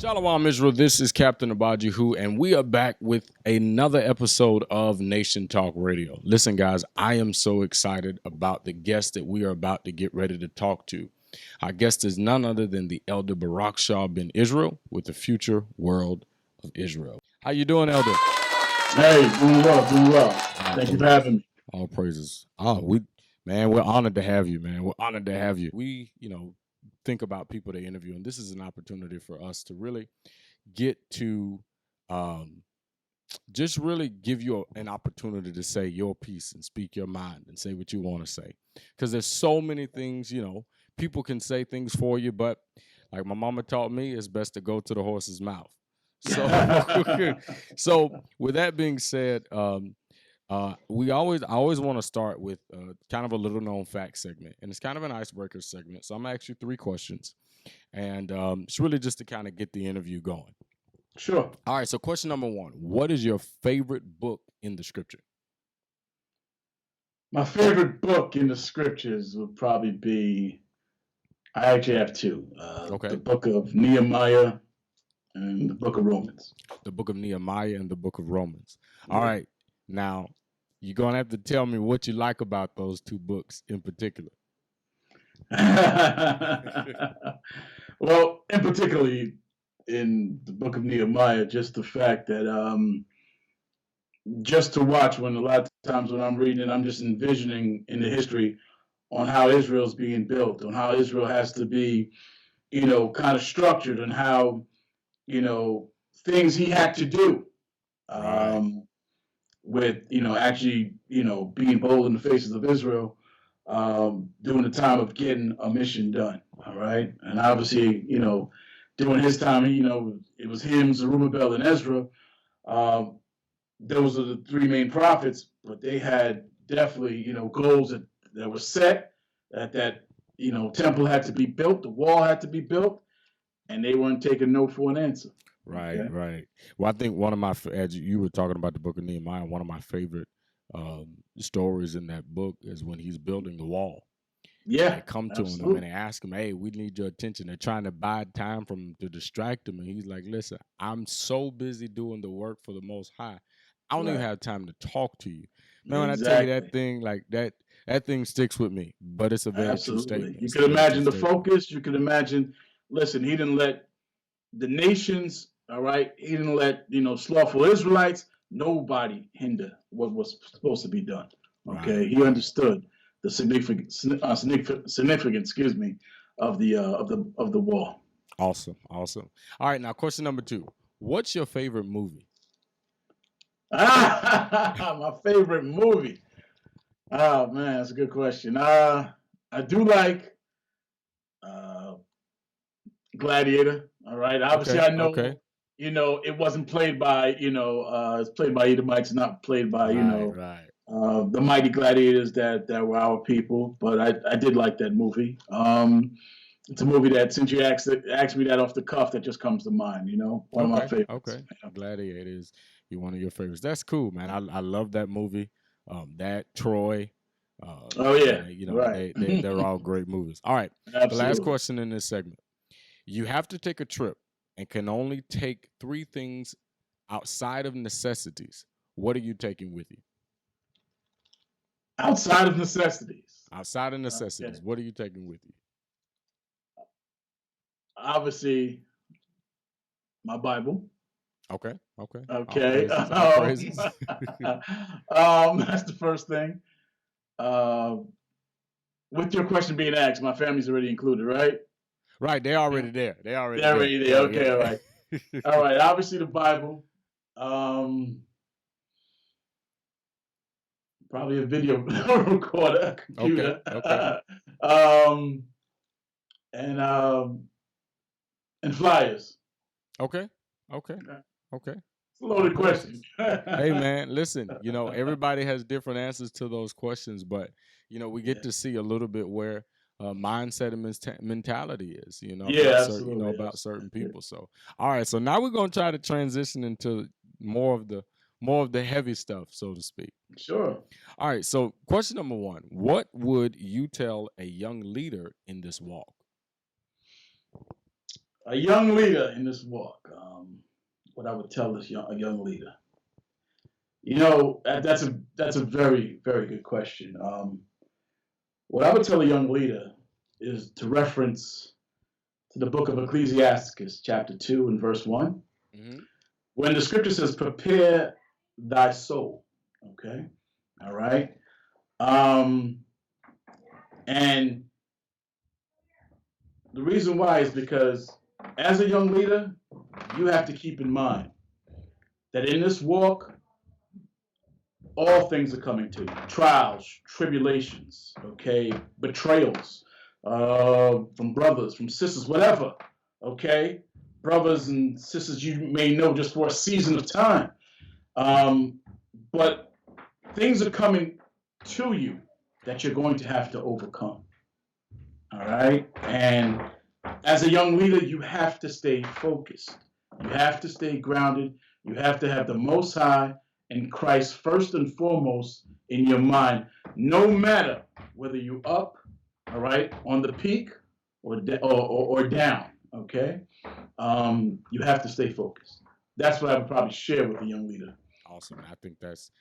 Shalom Israel, this is Captain Abajihu, and we are back with another episode of Nation Talk Radio. Listen, guys, I am so excited about the guest that we are about to get ready to talk to. Our guest is none other than the Elder Barakshar Ben Israel with the Future World of Israel. How you doing, Elder? Hey, doing well. Thank you for having me. All praises. We're honored to have you, man. We're honored to have you. We, think about people they interview, and this is an opportunity for us to really get to just really give you an opportunity to say your piece and speak your mind and say what you want to say, because there's so many things, people can say things for you, but like my mama taught me, it's best to go to the horse's mouth. So with that being said, I always want to start with kind of a little known fact segment, and it's kind of an icebreaker segment. So I'm gonna ask you 3 questions, and it's really just to kind of get the interview going. Sure. All right. So question number 1: what is your favorite book in the Scripture? My favorite book in the Scriptures would probably be. I actually have 2. Okay. The book of Nehemiah and the book of Romans. The book of Nehemiah and the book of Romans. All right. Now, you're going to have to tell me what you like about those 2 books in particular. Well, in particularly in the book of Nehemiah, just the fact that just to watch, when a lot of times when I'm reading, I'm just envisioning in the history on how Israel's being built, on how Israel has to be, kind of structured, and how, things he had to do. With actually being bold in the faces of Israel during the time of getting a mission done. All right, and obviously during his time, it was him, Zerubbabel, and Ezra. Those are the 3 main prophets, but they had definitely goals that were set, that temple had to be built, the wall had to be built, and they weren't taking no for an answer. Right, okay. Right. Well, I think one of my, as you were talking about the book of Nehemiah, one of my favorite stories in that book is when he's building the wall. Yeah, they come to him and they ask him, "Hey, we need your attention." They're trying to buy time from him to distract him, and he's like, "Listen, I'm so busy doing the work for the Most High, I don't even have time to talk to you." Man, when I tell you that thing, like that thing sticks with me. But it's a very true statement. You could imagine the focus. You could imagine. Listen, he didn't let the nations. All right, he didn't let slothful Israelites. Nobody hinder what was supposed to be done. Okay, right. He understood the significance, excuse me, of the wall. Awesome. All right, now question number 2: what's your favorite movie? My favorite movie. Oh man, that's a good question. I do like Gladiator. All right, obviously I know. Okay. It wasn't played by it's played by Edomites, not played by the mighty gladiators that were our people. But I did like that movie. It's a movie that, since you asked me that off the cuff, that just comes to mind. One of my favorites. Okay, Gladiator is one of your favorites. That's cool, man. I love that movie. That Troy. Right. They're all great movies. All right. Absolutely. The last question in this segment: you have to take a trip and can only take 3 things outside of necessities. What are you taking with you? Outside of necessities. Outside of necessities. Okay. What are you taking with you? Obviously, my Bible. Okay. Okay. All praises. That's the first thing. With your question being asked, my family's already included, right? Right, they're already there. They're already there. Okay, all right. All right, obviously the Bible. Probably a video recorder, computer. Okay. And flyers. Okay. It's a loaded question. Hey man, listen, everybody has different answers to those questions, but we get to see a little bit where mindset and mentality is, about certain people. So, all right. So now we're going to try to transition into more of the heavy stuff, so to speak. Sure. All right. So question number 1: what would you tell a young leader in this walk? A young leader in this walk. What I would tell this a young leader. That's a very, very good question. What I would tell a young leader is to reference to the book of Ecclesiasticus, chapter 2 and verse 1, Mm-hmm. when the scripture says, prepare thy soul. Okay? All right? And the reason why is because as a young leader, you have to keep in mind that in this walk, all things are coming to you. Trials, tribulations, okay, betrayals from brothers, from sisters, whatever, okay? Brothers and sisters you may know just for a season of time. But things are coming to you that you're going to have to overcome. All right? And as a young leader, you have to stay focused. You have to stay grounded. You have to have the Most High and Christ first and foremost in your mind, no matter whether you're up, all right, on the peak or down, okay? You have to stay focused. That's what I would probably share with a young leader. Awesome. I think that's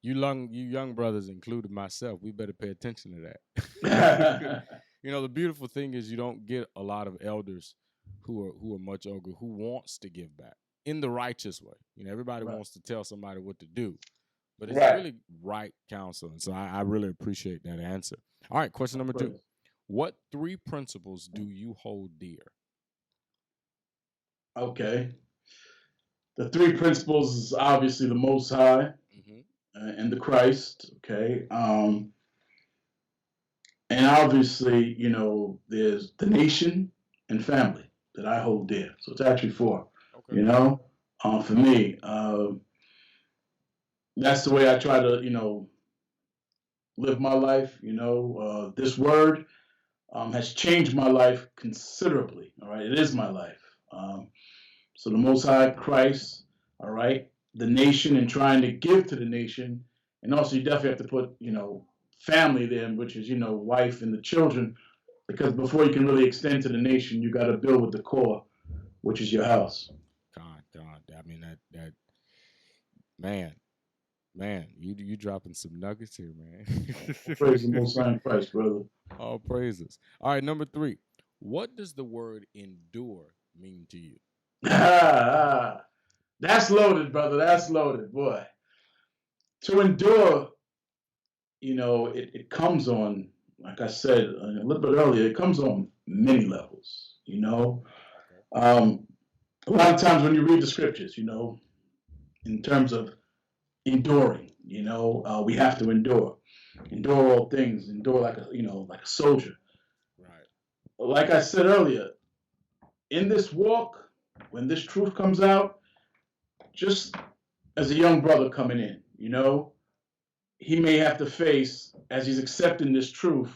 you young brothers, including myself, we better pay attention to that. The beautiful thing is you don't get a lot of elders who are much older who wants to give back in the righteous way. Everybody Right. wants to tell somebody what to do, but it's Right. really right counsel. And so I really appreciate that answer. All right, question number 2. What 3 principles do you hold dear? Okay. The 3 principles is obviously the Most High and the Christ, okay? And obviously, there's the nation and family that I hold dear. So it's actually 4, Okay. For me. That's the way I try to, live my life. This word has changed my life considerably, all right? It is my life. So the Most High, Christ, all right, the nation and trying to give to the nation. And also you definitely have to put, family there, which is, wife and the children, because before you can really extend to the nation, you got to build with the core, which is your house. God. I mean, that man, you dropping some nuggets here, man. Praise the Most High Christ, brother. All praises. All right, number 3. What does the word endure mean to you? That's loaded, brother. That's loaded, boy. To endure, it comes on, like I said a little bit earlier, it comes on many levels, A lot of times when you read the scriptures, in terms of enduring, we have to endure all things, endure like a soldier. Right. Like I said earlier, in this walk, when this truth comes out, just as a young brother coming in, he may have to face, as he's accepting this truth,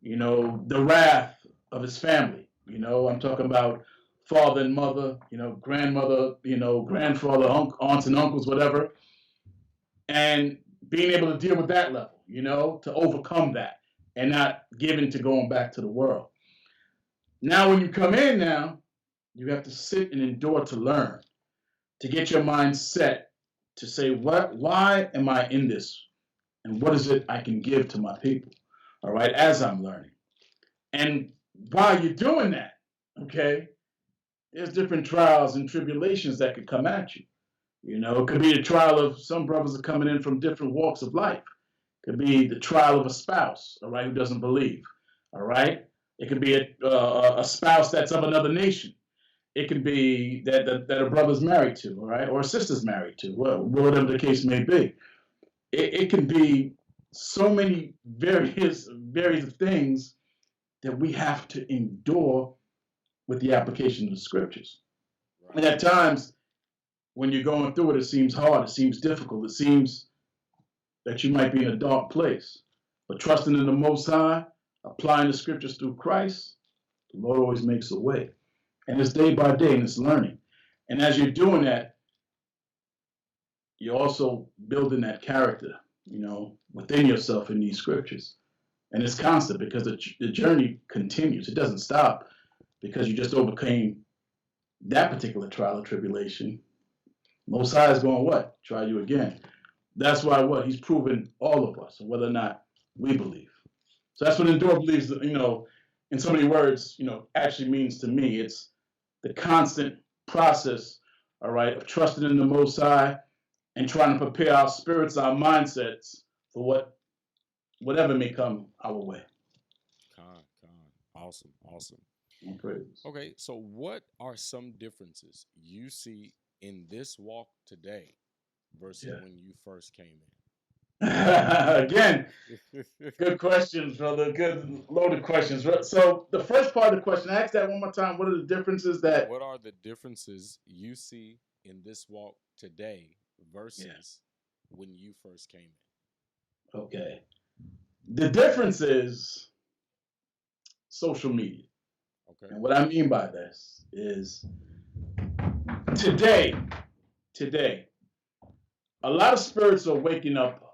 the wrath of his family. I'm talking about father and mother, grandmother, grandfather, aunts and uncles, whatever. And being able to deal with that level, to overcome that and not giving to going back to the world. Now, when you come in now, you have to sit and endure to learn, to get your mind set, to say, why am I in this? And what is it I can give to my people? All right, as I'm learning. And while you're doing that, okay, there's different trials and tribulations that could come at you. It could be the trial of some brothers are coming in from different walks of life. It could be the trial of a spouse, all right, who doesn't believe, all right? It could be a spouse that's of another nation. It could be that a brother's married to, all right, or a sister's married to, whatever the case may be. It can be so many various things that we have to endure with the application of the scriptures. Right. And at times, when you're going through it, it seems hard, it seems difficult, it seems that you might be in a dark place. But trusting in the Most High, applying the scriptures through Christ, the Lord always makes a way. And it's day by day, and it's learning. And as you're doing that, you're also building that character, within yourself in these scriptures. And it's constant because the journey continues. It doesn't stop. because you just overcame that particular trial or tribulation, Most High is going what? Try you again. That's why what? He's proven all of us, whether or not we believe. So that's what endure believes, in so many words, actually means to me. It's the constant process, all right, of trusting in the Most High and trying to prepare our spirits, our mindsets for whatever may come our way. Awesome. All praise. Okay, so what are some differences you see in this walk today versus when you first came Again, in? good questions, brother. Good loaded questions. So the first part of the question, ask that one more time. What are the differences that? What are the differences you see in this walk today versus when you first came in? Okay. The difference is social media. Okay. And what I mean by this is today, a lot of spirits are waking up,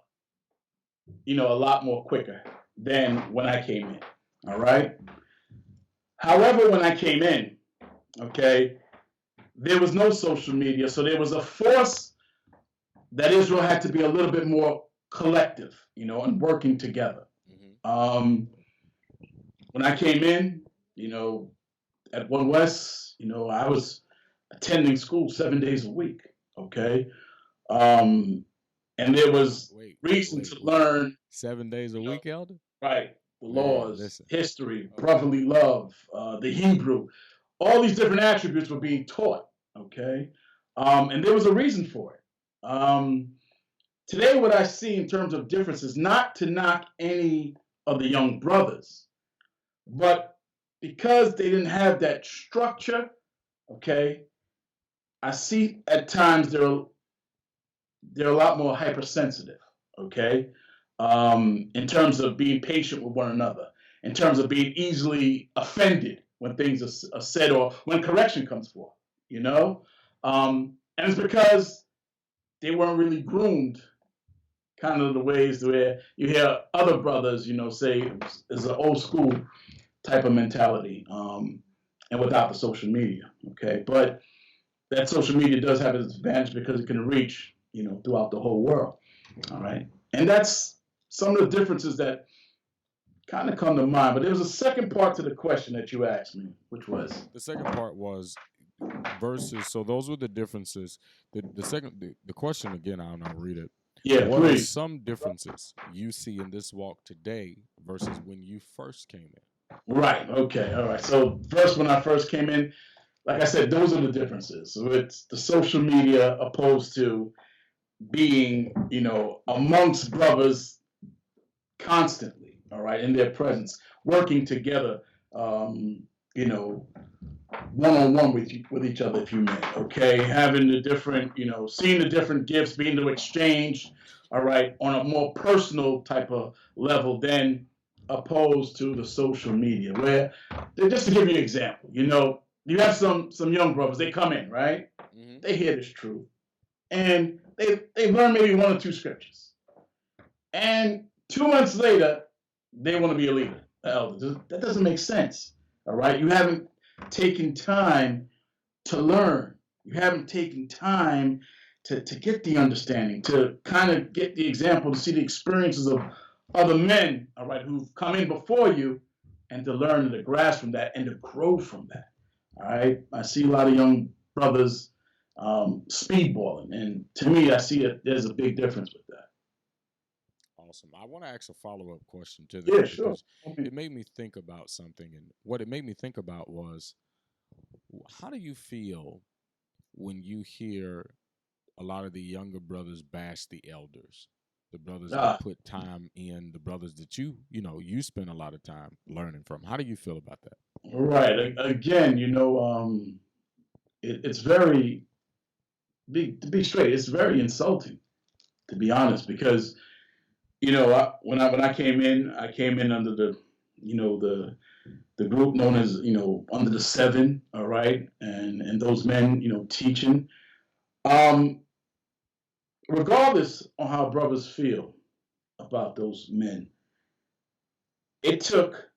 a lot more quicker than when I came in. All right. However, when I came in, okay, there was no social media. So there was a force that Israel had to be a little bit more collective, and working together. When I came in, at One West, I was attending school 7 days a week. Okay. And there was reason to learn 7 days a week, Elder? Right. The laws, history, brotherly love, the Hebrew, all these different attributes were being taught. Okay. And there was a reason for it. Today, what I see in terms of differences, not to knock any of the young brothers, but because they didn't have that structure, okay, I see at times they're a lot more hypersensitive, okay, in terms of being patient with one another, in terms of being easily offended when things are said or when correction comes forth, and it's because they weren't really groomed kind of the ways where you hear other brothers, say it's an old school type of mentality, and without the social media, okay? But that social media does have its advantage because it can reach, throughout the whole world, all right? And that's some of the differences that kind of come to mind. But there was a second part to the question that you asked me, which was? The second part was versus, so those were the differences. The question again, I'll read it. Yeah, what please. Are some differences you see in this walk today versus when you first came in? Right. Okay. All right. So first, when I first came in, like I said, those are the differences. So it's the social media opposed to being, amongst brothers constantly, all right, in their presence, working together, one-on-one with each other, if you may, okay, having the different, seeing the different gifts, being to exchange, all right, on a more personal type of level than opposed to the social media, where, just to give you an example, you have some young brothers, they come in, right? Mm-hmm. They hear this truth, and they learn maybe one or two scriptures, and 2 months later, they want to be a leader, an elder. That doesn't make sense, all right? You haven't taken time to learn. You haven't taken time to get the understanding, to kind of get the example, to see the experiences of other men, all right, who've come in before you, and to learn and to grasp from that and to grow from that, all right? I see a lot of young brothers speedballing, and to me, I see there's a big difference with that. Awesome. I want to ask a follow-up question to that. Yeah, sure. It made me think about something, and what it made me think about was, how do you feel when you hear a lot of the younger brothers bash the elders, the brothers that put time in, the brothers that you spend a lot of time learning from? How do you feel about that? Right. Again, it's very, to be straight, it's very insulting, to be honest, because when I came in under the group known as under the seven, all right, and those men teaching. Regardless on how brothers feel about those men, it took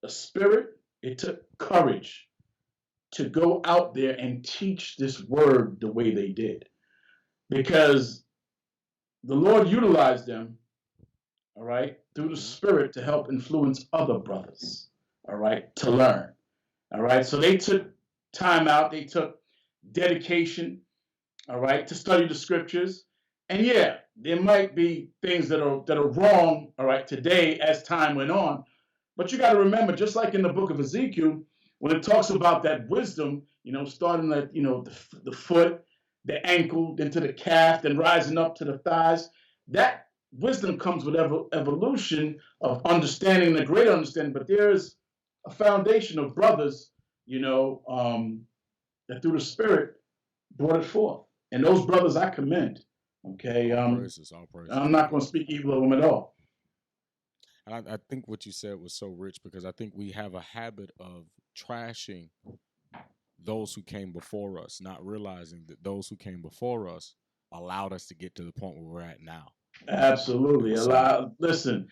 a spirit, it took courage to go out there and teach this word the way they did, because the Lord utilized them, all right, through the Spirit to help influence other brothers, all right, to learn, all right. So they took time out, they took dedication, all right, to study the scriptures. And yeah, there might be things that are wrong, all right, today as time went on. But you got to remember, just like in the book of Ezekiel, when it talks about that wisdom, starting at the foot, the ankle, then to the calf, then rising up to the thighs, that wisdom comes with evolution of understanding, the greater understanding. But there's a foundation of brothers, that through the Spirit brought it forth. And those brothers I commend. Okay. All praises, all praises. I'm not going to speak evil of them at all. I think what you said was so rich, because I think we have a habit of trashing those who came before us, not realizing that those who came before us allowed us to get to the point where we're at now. Absolutely. Listen,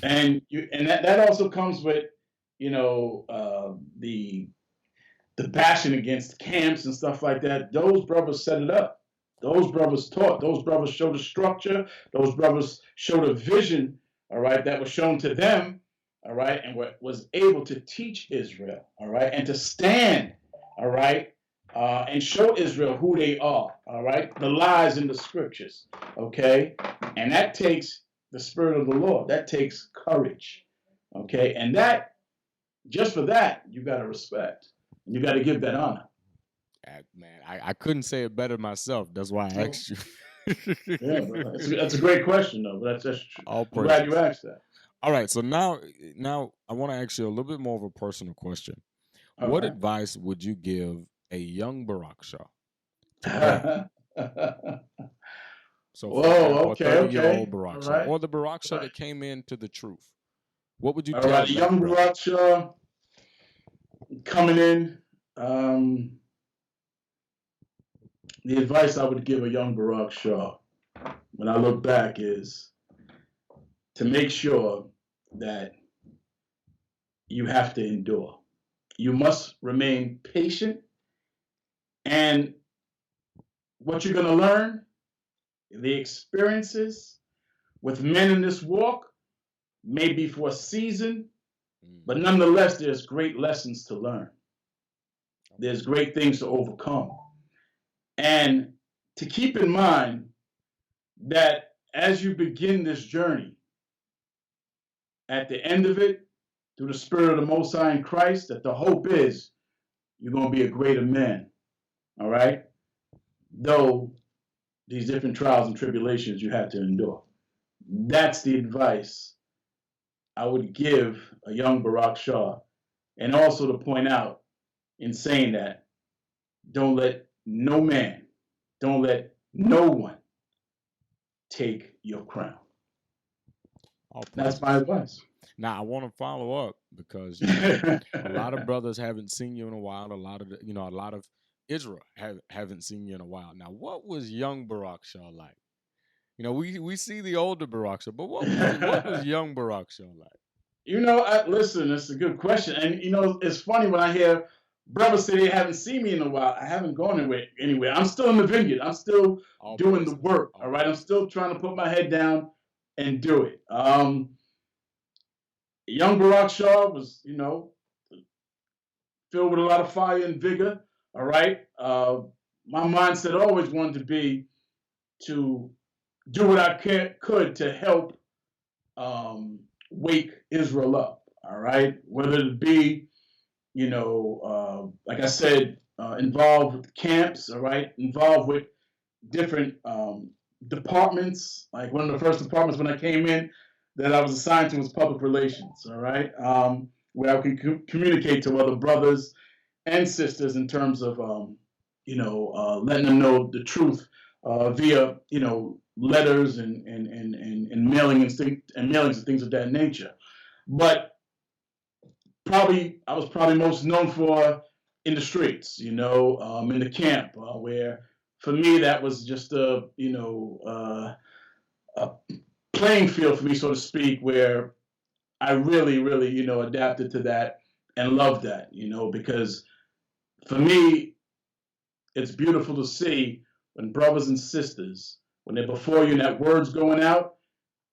and that also comes with the bashing against camps and stuff like that. Those brothers set it up. Those brothers taught. Those brothers showed the structure. Those brothers showed a vision, all right, that was shown to them, all right, and was able to teach Israel, all right, and to stand, all right, and show Israel who they are, all right, the lies in the scriptures, okay, and that takes the Spirit of the Lord. That takes courage, okay, and that, just for that, you got to respect. You got to give that honor. Man, I couldn't say it better myself. That's why I asked you. Yeah, that's a great question, though. That's I'm glad you asked that. All right, so now I want to ask you a little bit more of a personal question. What advice would you give a young Barakshar? So, whoa, 30-year-old Barakshar, right, or the Barakshar that came into the truth. What would you tell a young Barakshar coming in? The advice I would give a young Barakshar when I look back is to make sure that you have to endure. You must remain patient, and what you're going to learn, the experiences with men in this walk, may be for a season, but nonetheless, there's great lessons to learn. There's great things to overcome. And to keep in mind that as you begin this journey, at the end of it, through the Spirit of the Most High in Christ, that the hope is you're going to be a greater man, all right? Though these different trials and tribulations you have to endure. That's the advice I would give a young Barakshar. And also to point out, in saying that, don't let no man, don't let no one take your crown. That's my advice. Now I want to follow up, because a lot of brothers haven't seen you in a while. A lot of Israel haven't seen you in a while. Now, what was young Barakshar like? We see the older Barakshar, but what was young Barakshar like? Listen, it's a good question. And, it's funny when I hear brothers say they haven't seen me in a while. I haven't gone anywhere. I'm still in the vineyard. I'm still doing the work, all right? I'm still trying to put my head down and do it. Young Barakshar was, filled with a lot of fire and vigor, all right? My mindset always wanted to be to do what I could to help wake Israel up, all right? Whether it be, like I said, involved with camps, all right? Involved with different departments. Like one of the first departments when I came in that I was assigned to was public relations, all right? Where I can communicate to other brothers and sisters in terms of, letting them know the truth via, letters and mailings and things of that nature. But I was probably most known for in the streets, in the camp, where for me that was just a playing field for me, so to speak, where I really, really, adapted to that and loved that, because for me, it's beautiful to see when brothers and sisters, when they're before you and that word's going out,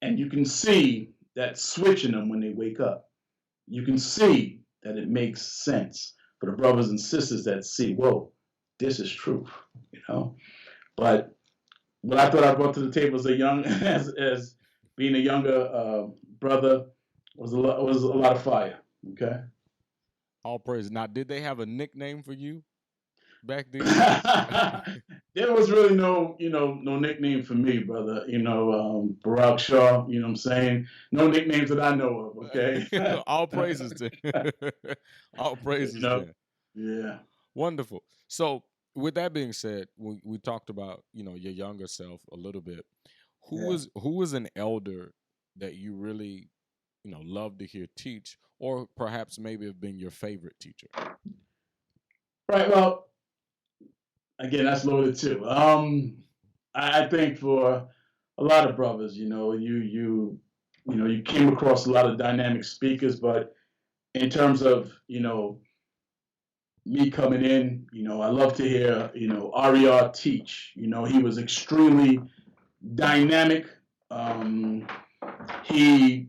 and you can see that switch in them when they wake up. You can see that it makes sense for the brothers and sisters that see, whoa, this is truth, you know. But what I thought I brought to the table as a young, as being a younger brother, was a lot of fire. Okay. All praise. Now, did they have a nickname for you back then? There was really no, no nickname for me, brother. Barakshar, you know what I'm saying? No nicknames that I know of, okay? All praises to all praises then. Yeah. Wonderful. So with that being said, we talked about, your younger self a little bit. Who was an elder that you really, love to hear teach, or perhaps maybe have been your favorite teacher? Right. Well, again, that's loaded too. I think for a lot of brothers, you came across a lot of dynamic speakers, but in terms of me coming in, I love to hear RER teach. He was extremely dynamic. He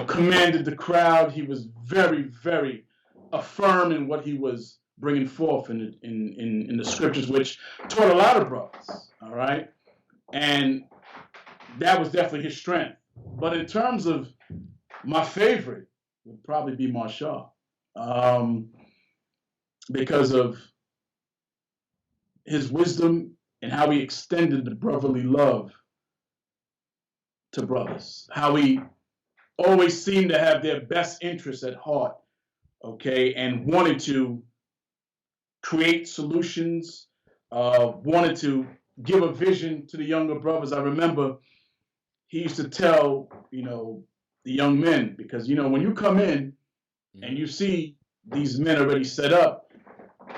commanded the crowd. He was very, very affirm in what he was bringing forth in the scriptures, which taught a lot of brothers. All right, and that was definitely his strength. But in terms of my favorite, would probably be Marshall, because of his wisdom and how he extended the brotherly love to brothers, how he always seemed to have their best interests at heart, okay, and wanted to create solutions, wanted to give a vision to the younger brothers. I remember he used to tell, the young men, because, when you come in and you see these men already set up,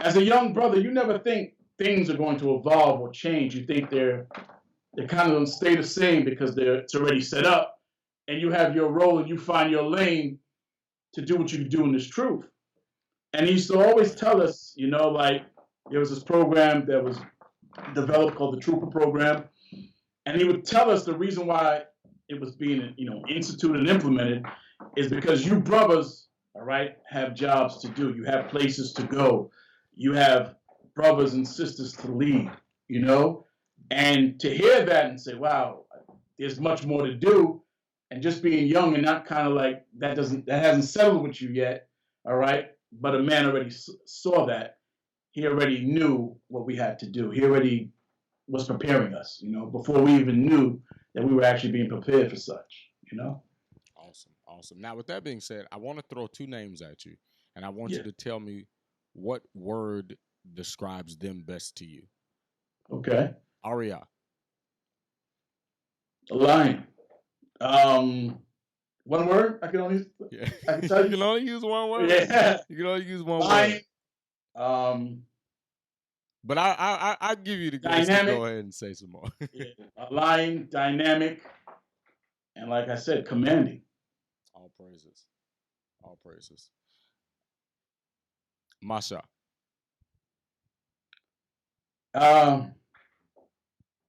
as a young brother, you never think things are going to evolve or change. You think they're kind of going to stay the same because it's already set up, and you have your role and you find your lane to do what you can do in this truth. And he used to always tell us, like there was this program that was developed called the Trooper Program, and he would tell us the reason why it was being, instituted and implemented is because you brothers, all right, have jobs to do. You have places to go. You have brothers and sisters to lead, and to hear that and say, wow, there's much more to do. And just being young and not kind of like that hasn't settled with you yet, all right? But a man already saw that. He already knew what we had to do. He already was preparing us, before we even knew that we were actually being prepared for such, Awesome. Now, with that being said, I want to throw two names at you, and I want you to tell me what word describes them best to you. Okay. Aria. A lion. One word? I can only. Yeah. I can tell you. You can only use one word. Yeah. You can only use one lion, word. But I give you the grace to go ahead and say some more. A lion, dynamic, and like I said, commanding. All praises. All praises. Masha.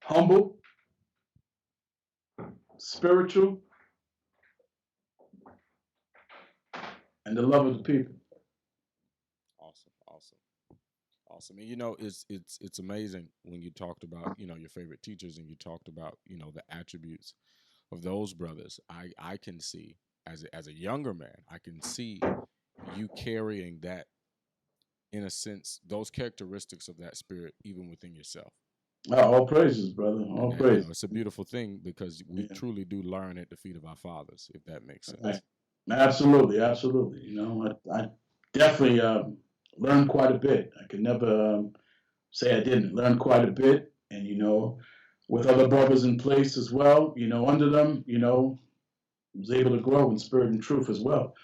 Humble, spiritual, and the love of the people. Awesome. And it's amazing when you talked about, your favorite teachers, and you talked about, the attributes of those brothers. I can see as a younger man, I can see you carrying that, in a sense, those characteristics of that spirit even within yourself. All praises, brother. All praises. It's a beautiful thing because we truly do learn at the feet of our fathers, if that makes sense. Right. Absolutely. I definitely learned quite a bit. I could never say I didn't. Learn quite a bit, and with other brothers in place as well, under them, was able to grow in spirit and truth as well.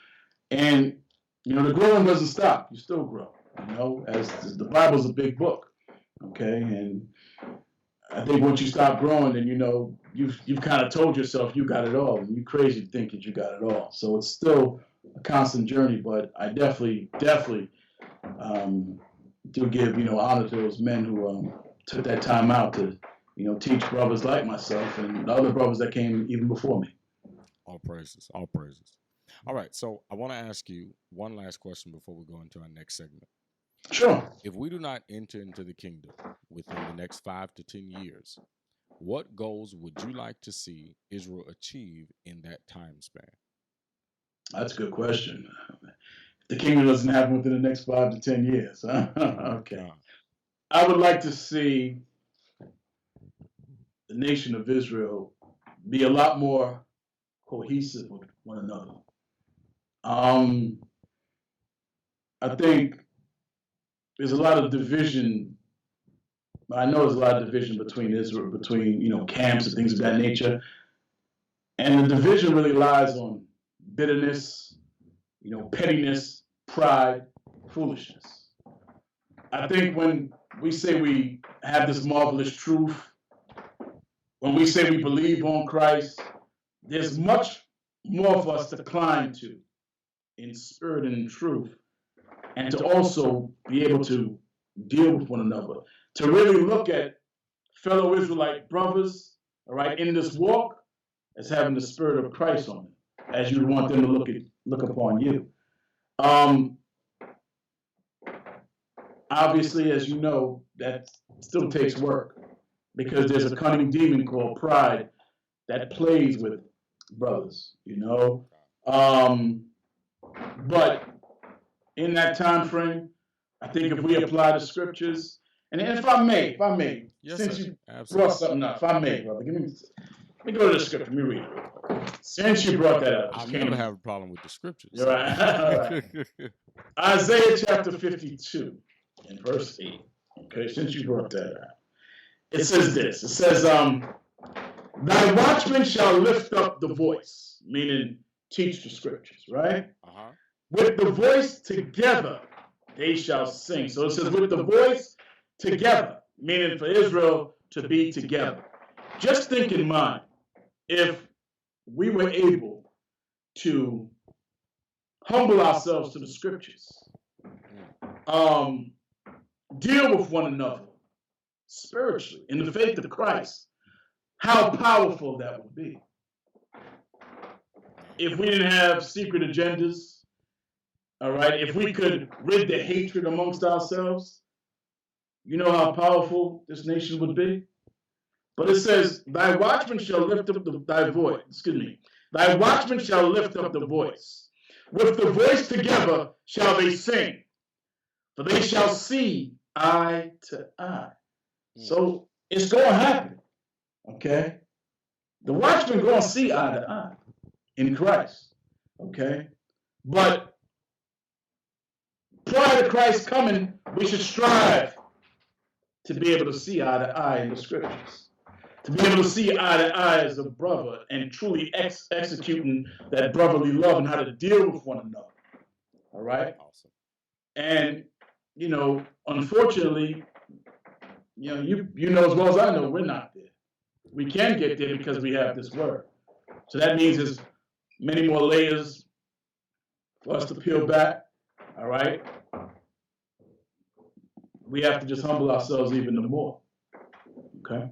And the growing doesn't stop. You still grow. As the Bible's a big book. Okay, and I think once you stop growing, then you've kind of told yourself you got it all, and you're crazy to think that you got it all. So it's still a constant journey, but I definitely do give, honor to those men who took that time out to, teach brothers like myself and the other brothers that came even before me. All praises, all praises. All right, so I want to ask you one last question before we go into our next segment. Sure. If we do not enter into the kingdom within the next 5 to 10 years, what goals would you like to see Israel achieve in that time span? That's a good question. The kingdom doesn't happen within the next 5 to 10 years. Okay. I would like to see the nation of Israel be a lot more cohesive with one another. I think there's a lot of division. I know there's a lot of division between Israel, between camps and things of that nature, and the division really lies on bitterness, pettiness, pride, foolishness. I think when we say we have this marvelous truth, when we say we believe on Christ, there's much more for us to climb to in spirit and in truth, and to also be able to deal with one another, to really look at fellow Israelite brothers, all right, in this walk as having the spirit of Christ on them, as you want them to look upon you. Obviously, as you know, that still takes work because there's a cunning demon called pride that plays with brothers, But in that time frame, I think if we apply the scriptures, and if I may, yes, since sir. you Absolutely. brought something up, if I may, brother, let me go to the scripture. Let me read it. Since you brought that up, I never have a problem with the scriptures. You're right. All right. Isaiah chapter 52 and verse 8. Okay, since you brought that up, it says this. It says, "Thy watchmen shall lift up the voice," meaning teach the scriptures, right? "With the voice together they shall sing." So it says, with the voice together, meaning for Israel to be together. Just think in mind, if we were able to humble ourselves to the scriptures, deal with one another spiritually in the faith of Christ, how powerful that would be. If we didn't have secret agendas, all right, if we could rid the hatred amongst ourselves, you know how powerful this nation would be? But it says, "Thy watchmen shall lift up thy voice." "Thy watchmen shall lift up the voice. With the voice together shall they sing, for they shall see eye to eye." So it's going to happen, okay? The watchmen going to see eye to eye in Christ, okay? But prior to Christ coming, we should strive to be able to see eye to eye in the scriptures, to be able to see eye to eye as a brother and truly executing that brotherly love and how to deal with one another. All right? Awesome. And, unfortunately, you know as well as I know, we're not there. We can get there because we have this word. So that means there's many more layers for us to peel back. All right? We have to just humble ourselves even more. Okay?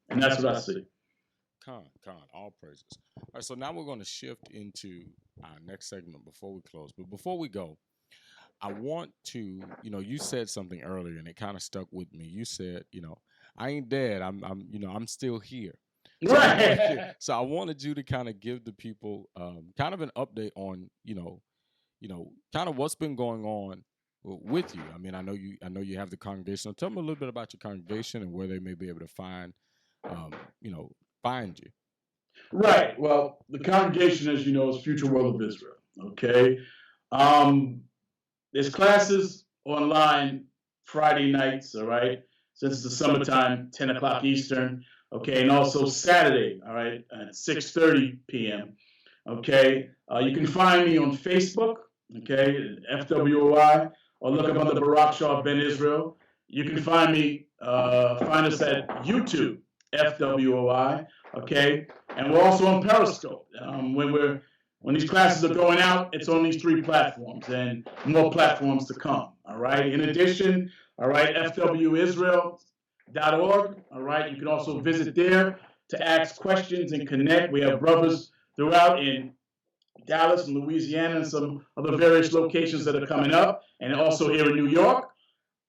And that's what I see. Con, all praises. All right, so now we're going to shift into our next segment before we close. But before we go, I want to, you said something earlier and it kind of stuck with me. You said, I ain't dead. I'm still here. So Right. So I wanted you to kind of give the people kind of an update on, kind of what's been going on with you. I mean, I know you have the congregation. So tell me a little bit about your congregation and where they may be able to find you. Right. Well, the congregation, as you know, is Future World of Israel. Okay. There's classes online Friday nights, all right, since it's the summertime, 10 o'clock Eastern, okay, and also Saturday, all right, at 6:30 p.m., okay. You can find me on Facebook, okay, FWOI, or look up under Barakshar Ben Israel. You can find us at YouTube, FWOI, okay, and we're also on Periscope. When these classes are going out, it's on these 3 platforms, and more platforms to come. All right. In addition, all right, fwisrael.org. All right. You can also visit there to ask questions and connect. We have brothers throughout in Dallas and Louisiana and some other various locations that are coming up, and also here in New York.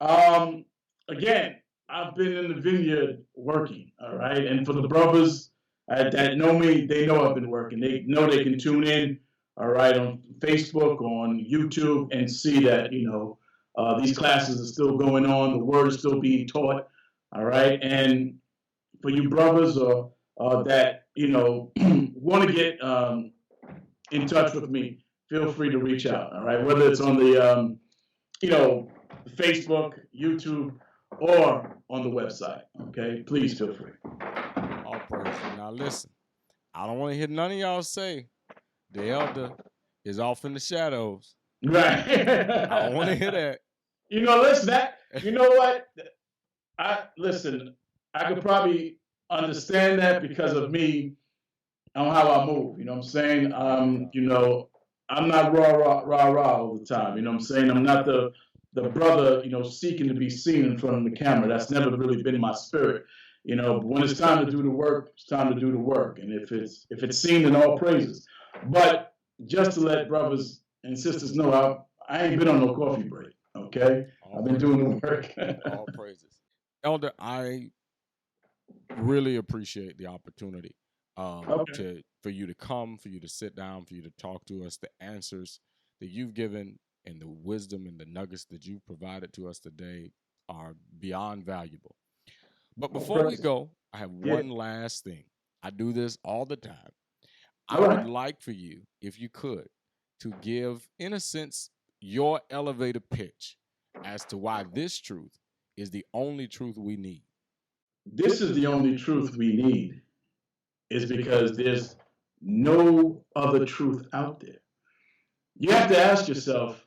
Um, Again, I've been in the vineyard working, all right? And for the brothers that know me, they know I've been working. They know they can tune in, all right, on Facebook, on YouTube, and see that, these classes are still going on. The word is still being taught, all right? And for you brothers that, want to get in touch with me, feel free to reach out, all right? Whether it's on the, Facebook, YouTube, or on the website. Okay, please feel free. All praise. Now listen, I don't want to hear none of y'all say the elder is off in the shadows. Right. I don't want to hear that. Listen, you know what? Listen, I could probably understand that because of me on how I move. You know what I'm saying? I'm not rah all the time. You know what I'm saying? I'm not the brother, seeking to be seen in front of the camera. That's never really been my spirit. But when it's time to do the work, it's time to do the work. And if it's seen, then all praises. But just to let brothers and sisters know, I ain't been on no coffee break. Okay, I've been doing the work. All praises, Elder. I really appreciate the opportunity for you to come, for you to sit down, for you to talk to us. The answers that you've given and the wisdom and the nuggets that you've provided to us today are beyond valuable. But before we go, I have one last thing. I do this all the time. I would like for you, if you could, to give, in a sense, your elevator pitch as to why this truth is the only truth we need. This is the only truth we need, is because there's no other truth out there. You have to ask yourself,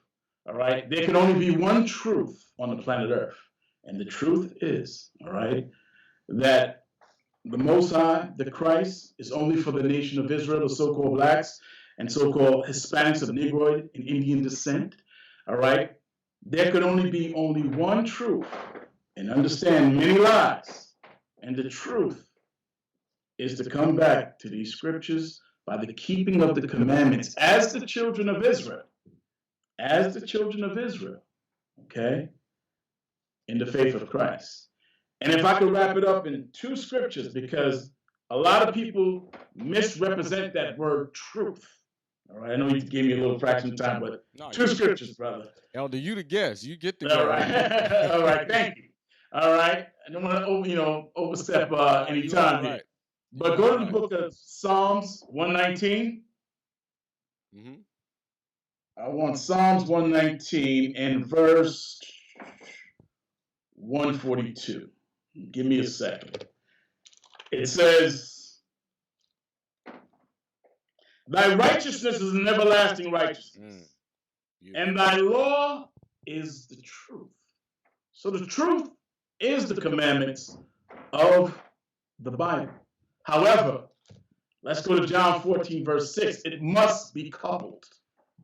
all right, there can only be one truth on the planet Earth. And the truth is, all right, that the Most High, the Christ, is only for the nation of Israel, the so-called blacks and so-called Hispanics of Negroid and Indian descent, all right? There could only be one truth, and understand many lies. And the truth is to come back to these scriptures by the keeping of the commandments as the children of Israel, okay, in the faith of Christ. And if I could wrap it up in two scriptures, because a lot of people misrepresent that word truth. All right, I know you gave me a little fraction of time, but two scriptures, brother. Elder, you the guest. You get to go. All right, all right, thank you. All right, I don't want to overstep any time here. But go to the book of Psalms 119. I want Psalms 119 and verse 142. Give me a second. It says, thy righteousness is an everlasting righteousness, and thy law is the truth. So the truth is the commandments of the Bible. However, let's go to John 14, verse 6. It must be coupled.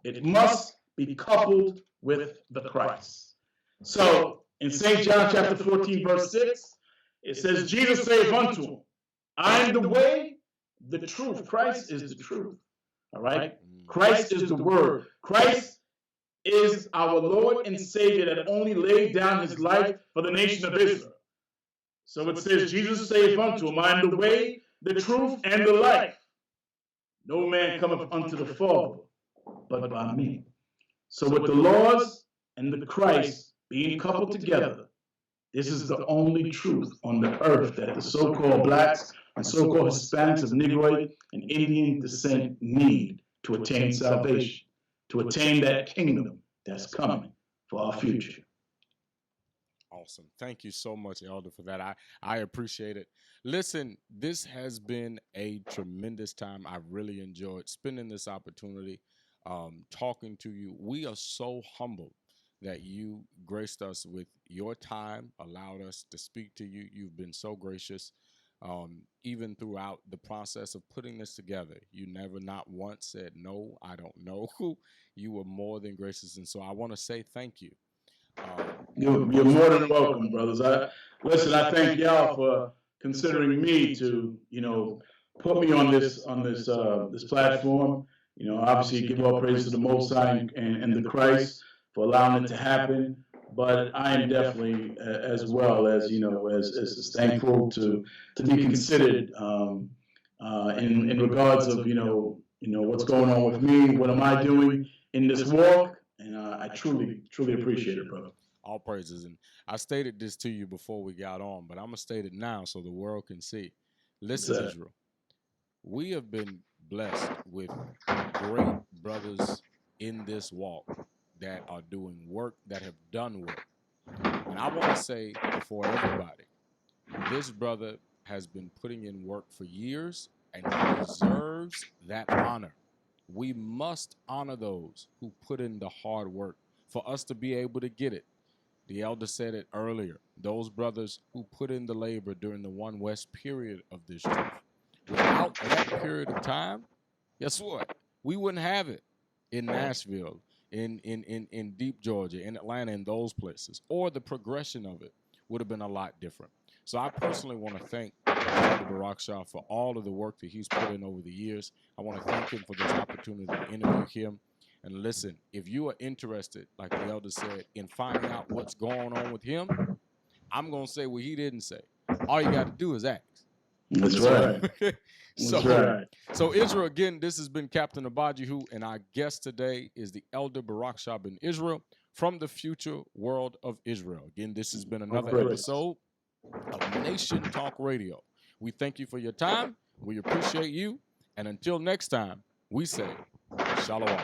It must be coupled with the Christ. So in St. John chapter 14, verse 6, it says, Jesus saith unto him, I am the way, the truth. Christ is the truth. All right? Christ is the word. Christ is our Lord and Savior that only laid down his life for the nation of Israel. So it says, Jesus saith unto him, I am the way, the truth, and the life. No man cometh unto the Father but by me. So with the laws and the Christ being coupled together, this is the only truth on the earth that the so-called blacks and so-called Hispanics of Negroid and Indian descent need to attain salvation, to attain that kingdom that's coming for our future. Awesome. Thank you so much, Elder, for that. I appreciate it. Listen, this has been a tremendous time. I really enjoyed spending this opportunity talking to you. We are so humbled that you graced us with your time, allowed us to speak to you. You've been so gracious, even throughout the process of putting this together. You never, not once, said, no, I don't know. You were more than gracious. And so I want to say thank you. You're more than welcome, brothers. Listen. I thank y'all for considering me to, put me on this platform. Obviously, give all praise to the Most High and the Christ for allowing it to happen. But I am definitely, as well as as thankful to be considered in regards of what's going on with me. What am I doing in this walk? And I truly appreciate it, brother. All praises. And I stated this to you before we got on, but I'm going to state it now so the world can see. Listen, Israel, we have been blessed with great brothers in this walk that are doing work, that have done work. And I want to say before everybody, this brother has been putting in work for years, and he deserves that honor. We must honor those who put in the hard work for us to be able to get it. The elder said it earlier. Those brothers who put in the labor during the One West period of this truth. Without that period of time, guess what? We wouldn't have it in Nashville, in deep Georgia, in Atlanta, in those places. Or the progression of it would have been a lot different. So I personally want to thank Elder Barakshar for all of the work that he's put in over the years. I want to thank him for this opportunity to interview him. And listen, if you are interested, like the elder said, in finding out what's going on with him, I'm going to say what he didn't say. All you got to do is ask. That's right. That's right. So Israel, again, this has been Captain Abajihu, and our guest today is the Elder Barakshar Ben Israel from the future world of Israel. Again, this has been another episode of Nation Talk Radio. We thank you for your time. We appreciate you. And until next time, we say, Shalom.